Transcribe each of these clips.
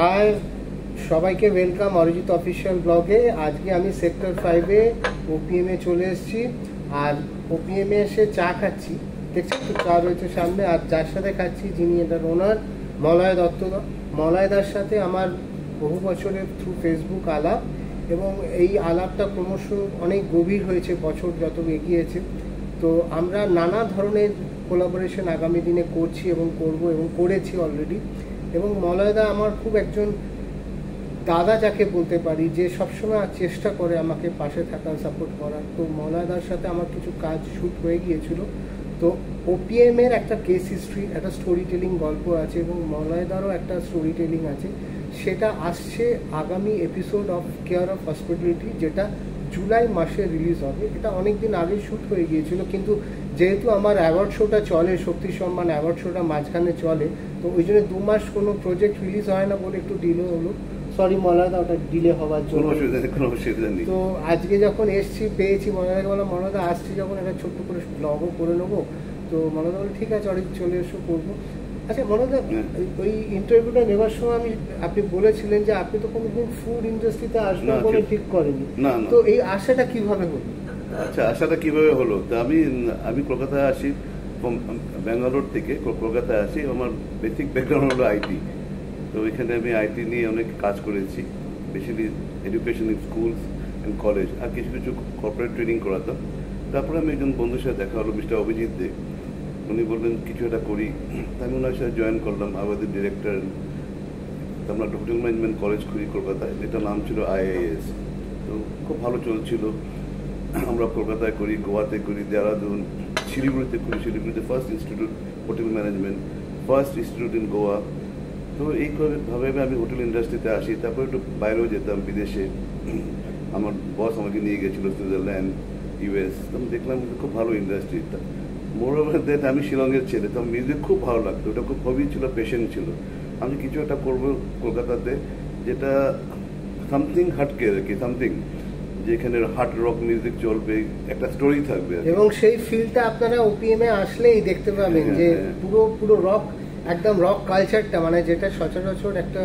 আর সবাইকে welcome Arijit official ব্লগে। আজকে আমি সেক্টর 5-এ ওপিএমে চলে এসেছি। আর ওপিএমে এসে চা খাচ্ছি, দেখছি তো চা রয়েছে সামনে। আর যার সাথে খাচ্ছি, যিনি এটার ওনার, মলয় দত্ত। মলয়দার সাথে আমার বহু বছরের থ্রু ফেসবুক আলাপ, এবং এই আলাপটা ক্রমশ অনেক গভীর হয়েছে বছর যত এগিয়েছে। তো আমরা নানা ধরনের কোলাবোরেশন আগামী দিনে করছি এবং করব এবং করেছি অলরেডি। এবং মলয়দা আমার খুব একজন দাদা যাকে বলতে পারি, যে সবসময় চেষ্টা করে আমাকে পাশে থাকার, সাপোর্ট করার। তো মলয়দার সাথে আমার কিছু কাজ শ্যুট হয়ে গিয়েছিল। তো ওপিএম এর একটা কেস হিস্ট্রি, একটা স্টোরি টেলিং গল্প আছে, এবং মলয়দারও একটা স্টোরি টেলিং আছে। সেটা আসছে আগামী episode of care of hospitality, যেটা জুলাই মাসে রিলিজ হবে। এটা অনেক দিন আগে শ্যুট হয়ে গিয়েছিল, কিন্তু যেহেতু আমার অ্যাওয়ার্ড শোটা চলে, শক্তি সম্মান অ্যাওয়ার্ড শোটা মাঝখানে চলে, তো ওই জন্য 2 মাস কোনো প্রজেক্ট রিলিজ হয় না বলে একটু ডিলে হলো। সরি মলয়দা, ওটা ডিলে হওয়ার জন্য। তো আজকে যখন এসছি, পেয়েছি মলয়দাকে, বললাম মলয়দা আসছি যখন একটা ছোট্ট করে ব্লগও করে নেবো। তো মলয়দা বলে ঠিক আছে, অনেক চলে এসো, করবো। আচ্ছা মলয়দা, ওই ইন্টারভিউটা নেওয়ার সময় আপনি বলেছিলেন যে আপনি তো কোনোদিন ফুড ইন্ডাস্ট্রিতে আসবেন বলে ঠিক করেনি, তো এই আশাটা কিভাবে হলো? আচ্ছা, আশাটা কিভাবে হলো? তা আমি কলকাতায় আসি, ব্যাঙ্গালোর থেকে কলকাতায় আসি। আমার বেসিক ব্যাকগ্রাউন্ড হলো আইটি। তো এখানে আমি আইটি নিয়ে অনেক কাজ করেছি, basically education in schools and college, আর কিছু কিছু কর্পোরেট ট্রেনিং করাতাম। তারপরে আমি একজন বন্ধুর সাথে দেখা হলো, মিস্টার অভিজিৎ দে। উনি বললেন কিছু একটা করি, আমি ওনার সাথে জয়েন করলাম। আমাদের ডিরেক্টর, আমরা একটা হোটেল ম্যানেজমেন্ট কলেজ খুলি কলকাতায়, যেটার নাম ছিল IIS। তো খুব ভালো চলছিল। আমরা কলকাতায় করি, গোয়াতে করি, দেহরাদুন, শিলিগুড়িতে করি। শিলিগুড়িতে first institute hotel management, first institute in Goa. তো এইভাবে আমি হোটেল ইন্ডাস্ট্রিতে আসি। তারপরে একটু বাইরেও যেতাম, বিদেশে। আমার বস আমাকে নিয়ে গেছিলো সুইজারল্যান্ড, US। তো আমি দেখলাম খুব ভালো ইন্ডাস্ট্রি। মোর ওভার দ্যাট আমি শিলংয়ের ছেলে, তো মিউজিক খুব ভালো লাগতো। ওটা খুব হবি ছিল, পেশেন্ট ছিল। আমি কিছু একটা করবো কলকাতাতে, যেটা সামথিং হাটকে আর কি, সামথিং যেখানে হার্ড রক মিউজিক চলবে, একটা স্টোরি থাকবে। এবং সেই ফিলটা আপনারা ওপিএম এ আসলেই দেখতে পাবেন, যে পুরো রক, একদম রক কালচারটা, মানে যেটা সচরাচর একটা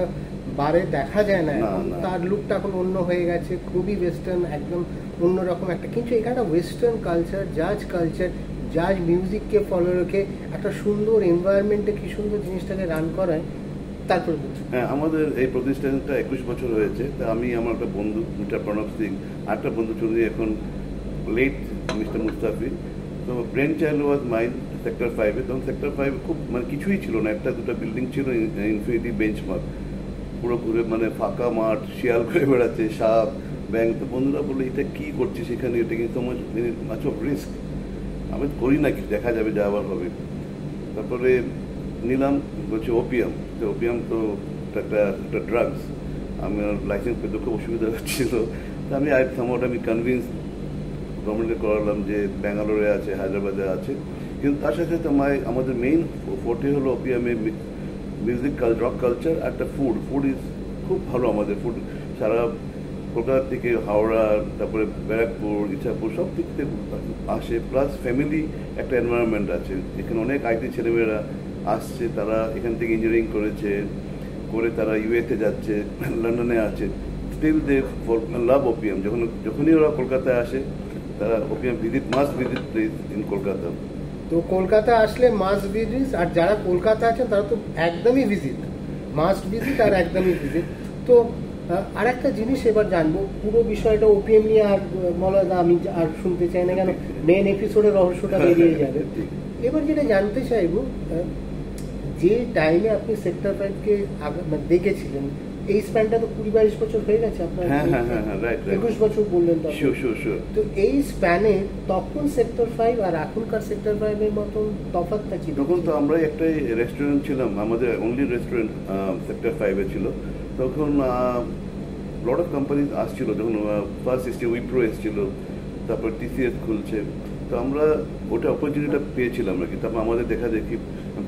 বারে দেখা যায় না, তার লুকটা এখন অন্য হয়ে গেছে, খুবই ওয়েস্টার্ন, একদম অন্যরকম একটা। কিন্তু এখানে ওয়েস্টার্ন কালচার, জাজ মিউজিককে ফলো রেখে একটা সুন্দর এনভায়রনমেন্টে কি সুন্দর জিনিসটাকে রান করায়। তারপর হ্যাঁ, আমাদের এই প্রতিষ্ঠানটা 21 বছর হয়েছে। তা আমি, আমার একটা বন্ধু মিস্টার প্রণব সিং, আর একটা বন্ধু চলে এখন লেট মিস্টার মুস্তাফি। তো brain child was mind sector 5-এ। তখন সেক্টর 5 খুব মানে কিছুই ছিল না, একটা দুটো বিল্ডিং ছিল, ইনফিনিটি বেঞ্চমার্ক, পুরো ঘুরে মানে ফাঁকা মাঠ, শিয়াল ঘুরে বেড়াচ্ছে, সাপ, ব্যাং। তো বন্ধুরা বললো এটা কি করছিস সেখানে, এটা কিন্তু মাছ অফ রিস্ক। আমি করি না, কি দেখা যাবে, যা আবার হবে। তারপরে নিলাম, বলছে ওপিয়াম। তো ওপিয়াম তো একটা ড্রাগস। আমার লাইসেন্স পেতে খুব অসুবিধা হচ্ছিল। তো আমি কনভিন্স গভর্নমেন্টকে করালাম যে ব্যাঙ্গালোরে আছে, হায়দ্রাবাদে আছে। কিন্তু তার সাথে সাথে আমাদের মেইন ফোর্টে হলো ওপিয়ামে মিউজিক, রক কালচার, একটা ফুড ইজ খুব ভালো। আমাদের ফুড সারা কলকাতা থেকে হাওড়া, তারপরে ব্যারাকপুর, ইচ্ছাপুর, সব দিক থেকে আসে। প্লাস ফ্যামিলি একটা এনভায়রনমেন্ট আছে, এখানে অনেক আইটি ছেলেমেয়েরা আসছে। তারা এখান থেকে ইঞ্জিনিয়ারিং করে তারা ইউএতে যাচ্ছে, লন্ডনে আছে। Still they love opium. যখনই ওরা কলকাতায় আসে, তারা opium must visit place in Kolkata. তো কলকাতা আসলে মাস্ট ভিজিট, আর যারা কলকাতা আছেন তারা তো একদমই ভিজিট, মাস্ট ভিজিট আর একদমই ভিজিট। তো আর একটা জিনিস এবার জানবো, পুরো বিষয়টা ওপিএম নিয়ে আর মলয়দা আমি আর শুনতে চাই না, কেন মেন এপিসোডের রহস্যটা বেরিয়ে যাবে। এবার যেটা জানতে চাইবো, যে টাইমে আপনি সেক্টর 5-কে দেখেছিলেন, এই স্প্যানটা তো 20-22 বছর হয়ে গেছে আপনার। 21 বছর বললেন তো। তো এই স্প্যানে তখন সেক্টর 5 আর এখনকার সেক্টর 5-এর মতন তফাৎটা কি? তখন তো আমরা একটাই রেস্টুরেন্ট ছিলাম, আমাদের অনলি রেস্টুরেন্ট সেক্টর 5-এ ছিল। তখন লট অফ কোম্পানিজ আসছিল। যখন ফার্স্ট এসছে উইপ্রো এসছিল, তারপর TCS খুলছে। তো আমরা ওটা অপরচুনিটিটা পেয়েছিলাম আর কি। তারপর আমাদের দেখা দেখি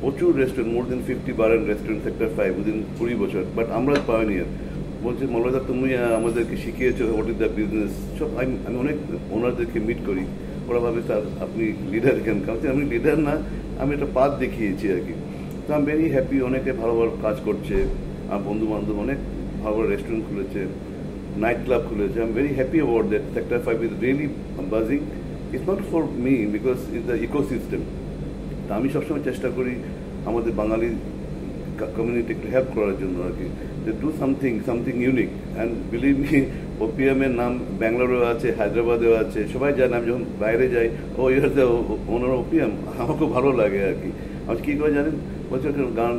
প্রচুর রেস্টুরেন্ট, মোর দেন 50 বারেন রেস্টুরেন্ট সেক্টর 5 উইদিন 20 বছর। বাট আমরা পাইনিয়ার। বলছে মলয়দা, তুমি আমাদেরকে শিখিয়েছো হোয়াট ইজ দ্য বিজনেস। সব আমি অনেক ওনারদেরকে মিট করি, ওরা ভাবে স্যার আপনি লিডার কেন? কারণ আমি লিডার না, আমি একটা পাথ দেখিয়েছি আর কি। তো আমি ভেরি হ্যাপি, অনেকে ভালো ভালো কাজ করছে। আমার বন্ধু বান্ধব অনেক ভালো রেস্টুরেন্ট খুলেছে, নাইট ক্লাব খুলেছে। I am very happy about that. Sector 5 is really বাজিং। It's not for me because it's the ecosystem. তা আমি সবসময় চেষ্টা করি আমাদের বাঙালি কমিউনিটি একটু হেল্প করার জন্য আর কি, যে do something unique. And believe me, ওপিএমের নাম ব্যাঙ্গালোরেও আছে, হায়দ্রাবাদেও আছে, সবাই জানে। আমি যখন বাইরে যাই, ও ইয়ার দ্য ওনার ওপিএম, আমার খুব ভালো লাগে আর কি। আমি কী করে জানেন, বলছে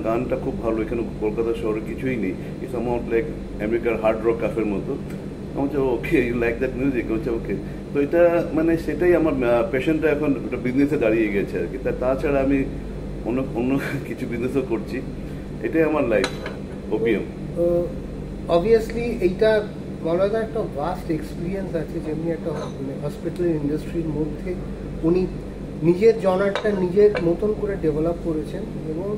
গানটা খুব ভালো, এখানে কলকাতা শহরে কিছুই নেই, ইটস অ্যামাউন্ট লাইক আমেরিকার হার্ড রক ক্যাফের মতো। আমি বলছি ওকে, ইউ লাইক দ্যাট মিউজিক? বলছে ওকে। তো এটা মানে সেটাই আমার পেশেন্টটা এখন একটা বিজনেসে দাঁড়িয়ে গেছে আর কি। তাছাড়া আমি অন্য কিছু বিজনেসও করছি। এটাই আমার লাইফ, ওপিএম। অবভিয়াসলি এইটা মনে একটা ভাস্ট এক্সপিরিয়েন্স আছে, যেমনি একটা হসপিটাল ইন্ডাস্ট্রির মধ্যে উনি নিজের জনারটা নিজের মতন করে ডেভেলপ করেছেন এবং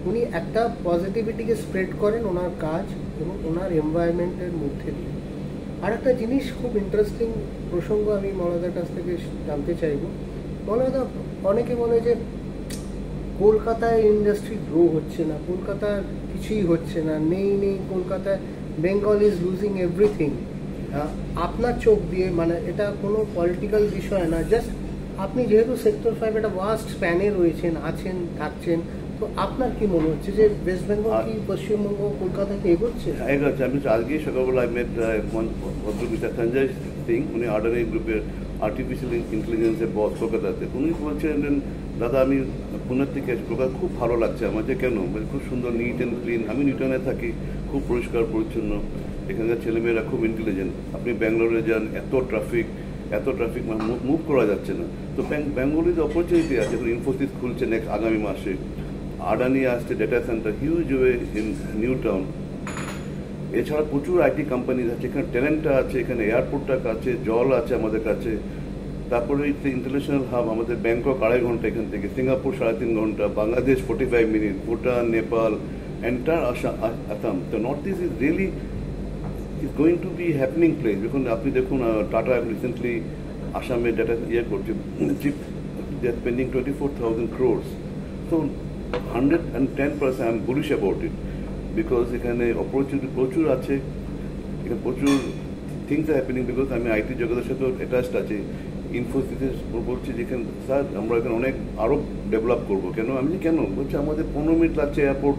উনি একটা পজিটিভিটিকে স্প্রেড করেন ওনার কাজ এবং ওনার এনভায়রনমেন্টের মধ্যে দিয়ে। আর একটা জিনিস খুব ইন্টারেস্টিং প্রসঙ্গ আমি মলাদার কাছ থেকে জানতে চাইব। মলাদা, অনেকে বলে যে কলকাতায় ইন্ডাস্ট্রি গ্রো হচ্ছে না, কলকাতার কিছুই হচ্ছে না, নেই কলকাতায়, বেঙ্গল ইজ লুজিং এভরিথিং। আপনার চোখ দিয়ে, মানে এটা কোনো পলিটিক্যাল বিষয় না, জাস্ট আপনি যেহেতু সেক্টর 5 একটা ওয়াস্ট স্প্যানে রয়েছেন, আছেন, থাকছেন, তো আপনার কি মনে হচ্ছে যে ওয়েস্ট বেঙ্গল কি পশ্চিমবঙ্গ কলকাতাকে এগোচ্ছে? এগোচ্ছে। আমি আজকেই সকালবেলা মেট ভদ্রমিস্টার সঞ্জয় সিং, উনি আডানি গ্রুপের আর্টিফিশিয়াল ইন্টেলিজেন্সের বস কলকাতাতে। উনি বলছিলেন, দাদা আমি পুনের থেকে কলকাতা খুব ভালো লাগছে আমার। যে কেন? খুব সুন্দর, নিট অ্যান্ড ক্লিন। আমি নিউটনে থাকি, খুব পরিষ্কার পরিচ্ছন্ন, এখানকার ছেলেমেয়েরা খুব ইন্টেলিজেন্ট। আপনি ব্যাঙ্গালোরে যান, এত ট্রাফিক মুভ করা যাচ্ছে না। তো বেঙ্গলিতে অপরচুনিটি আছে। এখন ইনফোসিস খুলছে নেক্সট আগামী মাসে, আডানি আসছে data centre huge way in new town. এছাড়া প্রচুর আইটি কোম্পানি আছে, এখানে ট্যালেন্টটা আছে, এখানে এয়ারপোর্টটা কাছে, জল আছে আমাদের কাছে। তারপরে ইন্টারন্যাশনাল হাব আমাদের, ব্যাংকক 2.5 ঘন্টা এখান থেকে, সিঙ্গাপুর 3.5 ঘন্টা, বাংলাদেশ 45 মিনিট, ভুটান, নেপাল, এন্টার আসাম। তো north east is really is going to be happening place. যখন আপনি দেখুন টাটা রিসেন্টলি আসামে ডেটা করছে, দে আর স্পেন্ডিং 24,000 crores। তো 110% I am bullish about it, because এখানে অপরচুনিটি প্রচুর আছে, এখানে প্রচুর থিংস আর হ্যাপেনিং। বিকজ আমি আইটি জগতের সাথেও অ্যাটাচড আছি। ইনফোসিসে বলছি যেখানে স্যার আমরা এখানে অনেক আরও ডেভেলপ করবো। কেন? আমি কেন বলছি, আমাদের 15 মিনিট লাগছে এয়ারপোর্ট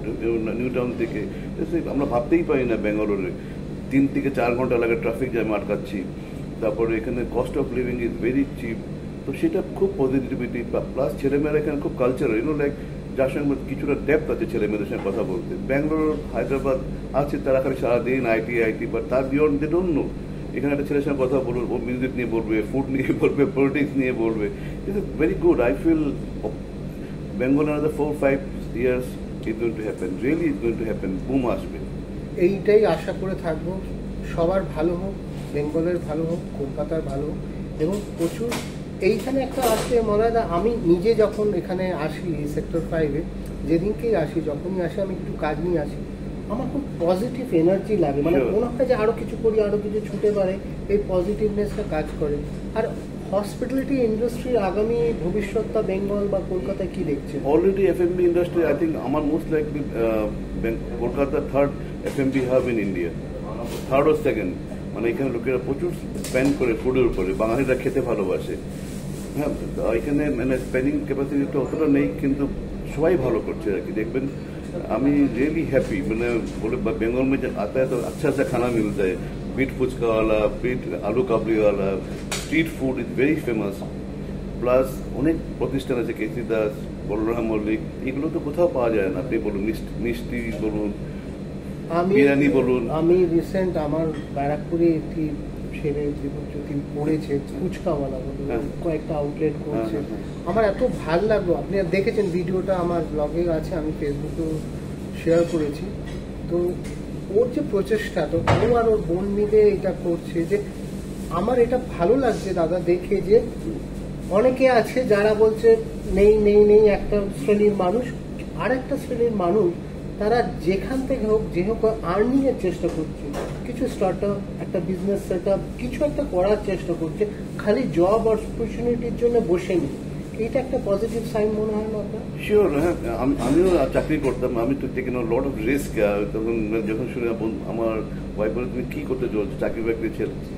নিউ টাউন থেকে। আমরা ভাবতেই পারি না ব্যাঙ্গালোরে 3 থেকে 4 ঘন্টা লাগে ট্রাফিক জ্যামে আটকাচ্ছি। তারপরে এখানে cost of living is very chip. তো সেটা খুব পজিটিভিটি। প্লাস ছেলেমেয়েরা এখানে খুব কালচারাল, লাইক যার সঙ্গে কিছুটা ডেপথ আছে ছেলেমেয়েদের সঙ্গে কথা বলতে। ব্যাঙ্গালোর, হায়দ্রাবাদ আছে, তারা খালি সারাদিন আইটি, বাট তার বিয়ন্ড দে ডোন্ট নো। এখানে একটা ছেলের সঙ্গে কথা বলবে, ও মিউজিক নিয়ে বলবে, ফুড নিয়ে বলবে, পলিটিক্স নিয়ে বলবে। It is very good. I feel Bengal another 4-5 years is going to happen. Really is going to happen. Broom আসবে। এইটাই আশা করে থাকবো, সবার ভালো হোক, বেঙ্গলের ভালো হোক, কলকাতার ভালো হোক। এবং প্রচুর এইখানে একটা আসছে মলাদা, আমি নিজে যখন এখানে আসি সেক্টর 5-এ, যেদিনকেই আসি, যখনই আসি, আমি একটু কাজ নিয়ে আসি, আমার খুব পজিটিভ এনার্জি লাগে। মানে মনে হয় যে আরও কিছু করি, আরও কিছু ছুটে পারে, এই পজিটিভনেসটা কাজ করে। আর হসপিটালিটি ইন্ডাস্ট্রির আগামী ভবিষ্যৎটা বেঙ্গল বা কলকাতায় কি দেখছে? Already FMB industry, I think আমার most likely Kolkata 3rd FMB hub in India, 3rd or 2nd। মানে এখানে লোকেরা প্রচুর স্পেন্ড করে ফুডের উপরে, বাঙালিরা খেতে ভালোবাসে। হ্যাঁ, এখানে মানে স্পেন্ডিং ক্যাপাসিটিটা অতটা নেই, কিন্তু সবাই ভালো করছে আর কি। দেখবেন আমি रियली हैप्पी। मैंने बोले बंगाल में जब आता है तो अच्छा खाना मिलता है, बीट फुचका वाला, बीट आलू काबली वाला, street food is very famous. Plus অনেক প্রতিষ্ঠান আছে, কেসি দাস, বলরাম মল্লিক, এগুলো তো কোথাও পাওয়া যায় না। আপনি বলুন মিষ্টি বলুন, বিরিয়ানি বলুন। আমি রিসেন্ট আমার ব্যারাকপুরে একটি ছেলে যদি পড়েছে ফুচকাওয়ালা, কয়েকটা আউটলেট করছে, আমার এত ভাল লাগলো। আপনি দেখেছেন ভিডিওটা, আমার ব্লগে আছে, আমি ফেসবুকেও শেয়ার করেছি। তো ওর যে প্রচেষ্টা, তো ও আর ওর বোন মিলে এটা করছে, যে আমার এটা ভালো লাগছে দাদা দেখে। যে অনেকে আছে যারা বলছে নেই নেই নেই একটা শ্রেণীর মানুষ, আর একটা শ্রেণীর মানুষ তারা যেখান থেকে হোক যে হোক আর্নিং এর চেষ্টা করছে, কিছু স্টার্ট আপ, একটা বিজনেস সেট আপ, কিছু একটা করার চেষ্টা করছে, খালি জব অপরচুনিটির জন্য বসে নেই। এটা একটা পজিটিভ সাইন মনে হয় না আপনার? শিওর, হ্যাঁ। আমিও চাকরি করতাম, আমি তো টেকেন লট অফ রিস্ক। তখন যখন শুনে আমার ওয়াইফ বলে তুমি কী করতে চলছো চাকরি বাকরি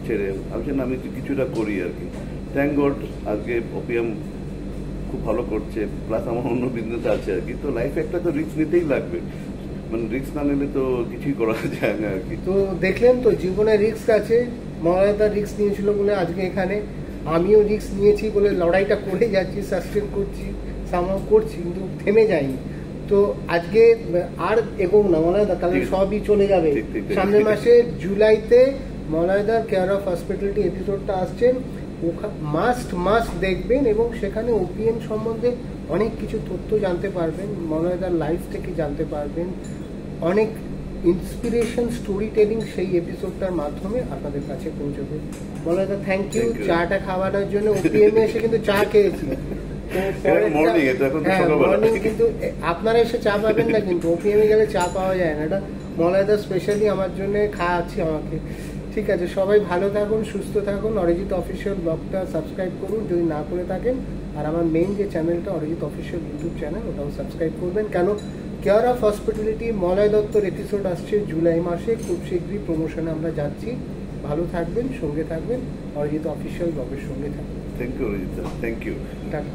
ছেড়ে, আমি না আমি কিছুটা করি আর কি। থ্যাংক গড আজকে ওপিএম খুব ভালো করছে, প্লাস আমার অন্য বিজনেস আছে আর কি। তো লাইফে একটা তো রিস্ক নিতেই লাগবে, মানে রিস্ক না নিলে তো কিছুই করা যায় না আর কি। তো দেখলেন তো জীবনে রিস্ক আছে, মহারাজা রিস্ক নিয়েছিল বলে আজকে এখানে, আমিও রিস্ক নিয়েছি বলে লড়াইটা করে যাচ্ছি, সাস্টেন করছি, সামহাও করছি, কিন্তু থেমে যাইনি। তো আজকে আর এগোবো না মহারাজা, তাহলে সবই চলে যাবে। সামনের মাসে জুলাইতে মহারাজার কেয়ার অফ হসপিটালিটি এপিসোডটা আসছেন, মাস্ট দেখবেন, এবং সেখানে ওপিএম সম্বন্ধে অনেক কিছু তথ্য জানতে পারবেন, মহারাজার লাইফ থেকে জানতে পারবেন, অনেক ইন্সপিরেশন স্টোরি টেলিং সেই এপিসোডটার মাধ্যমে আপনাদের কাছে পৌঁছবে। মহারাজা থ্যাংক ইউ চাটা খাওয়ানোর জন্য। ওপিএম এ এসে কিন্তু চা খেয়েছি, মর্নিং কিন্তু আপনারা এসে চা পাবেন না, কিন্তু ওপিএম এ গেলে চা পাওয়া যায় না, এটা মহারাজা স্পেশালি আমার জন্য খাওয়াচ্ছি আমাকে। ঠিক আছে, সবাই ভালো থাকুন, সুস্থ থাকুন। অরিজিৎ অফিসিয়াল ব্লগটা সাবস্ক্রাইব করুন যদি না করে থাকেন, আর আমার মেইন যে চ্যানেলটা অরিজিৎ অফিসিয়াল ইউটিউব চ্যানেল, ওটাও সাবস্ক্রাইব করবেন। কেন কেয়ার অফ হসপিটালিটি মলয় দত্তর এপিসোড আসছে জুলাই মাসে, খুব শীঘ্রই প্রমোশনে আমরা যাচ্ছি। ভালো থাকবেন, সঙ্গে থাকবেন, অরিজিৎ অফিসিয়াল ব্লগের সঙ্গে থাকবেন। Thank you Arijit, thank you. Tata.